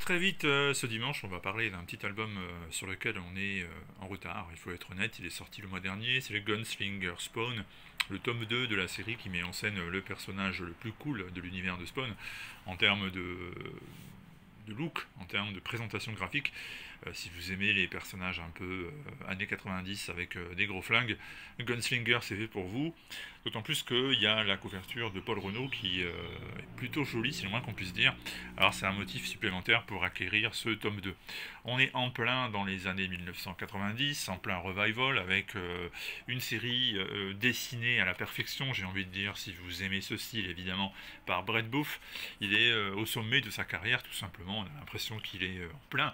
Très vite, ce dimanche, on va parler d'un petit album sur lequel on est en retard, il faut être honnête, il est sorti le mois dernier, c'est le Gunslinger Spawn, le tome 2 de la série qui met en scène le personnage le plus cool de l'univers de Spawn, en termes de look, en termes de présentation graphique. Si vous aimez les personnages un peu années 90 avec des gros flingues, Gunslinger c'est fait pour vous. D'autant plus qu'il y a la couverture de Paul Renault qui est plutôt jolie, c'est le moins qu'on puisse dire. Alors c'est un motif supplémentaire pour acquérir ce tome 2. On est en plein dans les années 1990, en plein revival, avec une série dessinée à la perfection, j'ai envie de dire, si vous aimez ce style évidemment, par Brett Booth. Il est au sommet de sa carrière, tout simplement. On a l'impression qu'il est en plein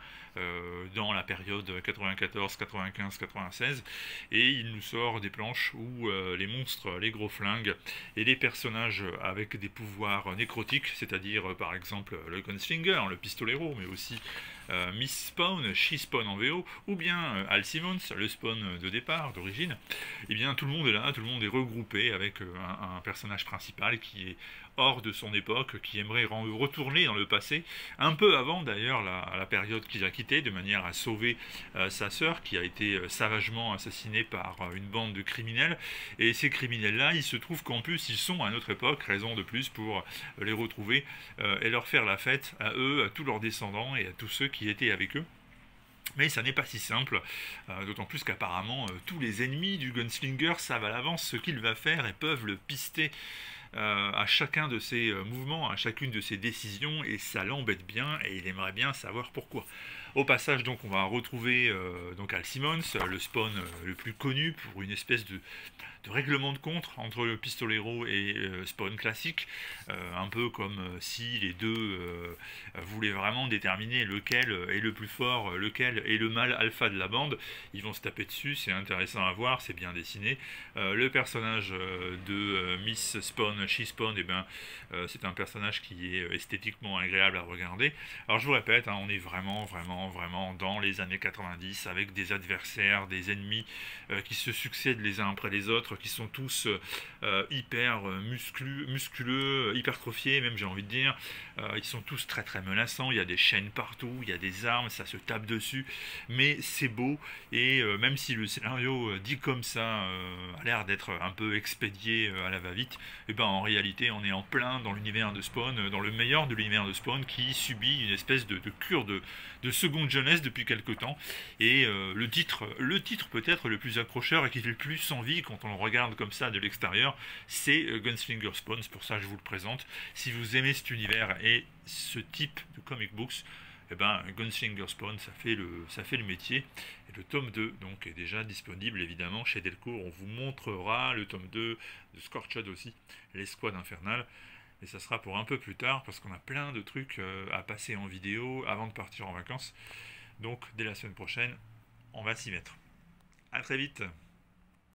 dans la période 94, 95, 96, et il nous sort des planches où les monstres, les gros flingues et les personnages avec des pouvoirs nécrotiques, c'est-à-dire par exemple le Gunslinger, le pistolero, mais aussi Miss Spawn, She Spawn en VO, ou bien Al Simmons, le Spawn de départ, d'origine. Et bien tout le monde est là, tout le monde est regroupé avec un personnage principal qui est hors de son époque, qui aimerait retourner dans le passé, un peu avant d'ailleurs la période qu'il a quittée, de manière à sauver sa sœur, qui a été savagement assassinée par une bande de criminels. Et ces criminels-là, il se trouve qu'en plus, ils sont à notre époque, raison de plus pour les retrouver et leur faire la fête à eux, à tous leurs descendants et à tous ceux qui étaient avec eux. Mais ça n'est pas si simple, d'autant plus qu'apparemment tous les ennemis du Gunslinger savent à l'avance ce qu'il va faire et peuvent le pister à chacun de ses mouvements, à chacune de ses décisions, et ça l'embête bien, et il aimerait bien savoir pourquoi. Au passage, donc, on va retrouver donc Al Simmons, le Spawn le plus connu, pour une espèce de règlement de compte entre le pistolero et Spawn classique, un peu comme si les deux voulaient vraiment déterminer lequel est le plus fort, lequel est le mâle alpha de la bande. Ils vont se taper dessus, c'est intéressant à voir, c'est bien dessiné. Le personnage de Miss Spawn, She Spawn, eh ben, c'est un personnage qui est esthétiquement agréable à regarder. Alors je vous répète, hein, on est vraiment dans les années 90, avec des adversaires, des ennemis qui se succèdent les uns après les autres, qui sont tous hyper musculeux, hypertrophiés même, j'ai envie de dire. Ils sont tous très menaçants, il y a des chaînes partout, il y a des armes, ça se tape dessus, mais c'est beau, et même si le scénario dit comme ça a l'air d'être un peu expédié à la va-vite, et ben en réalité on est en plein dans l'univers de Spawn, dans le meilleur de l'univers de Spawn, qui subit une espèce de cure de seconde jeunesse depuis quelque temps. Et le titre peut-être le plus accrocheur et qui fait le plus envie quand on le regarde comme ça de l'extérieur, c'est Gunslinger Spawn. C'est pour ça que je vous le présente. Si vous aimez cet univers et ce type de comic books, eh ben, Gunslinger Spawn, ça fait le métier. Et le tome 2 donc, est déjà disponible évidemment chez Delcourt. On vous montrera le tome 2 de Scorched aussi, l'Escouade Infernale. Et ça sera pour un peu plus tard, parce qu'on a plein de trucs à passer en vidéo avant de partir en vacances. Donc dès la semaine prochaine, on va s'y mettre. A très vite.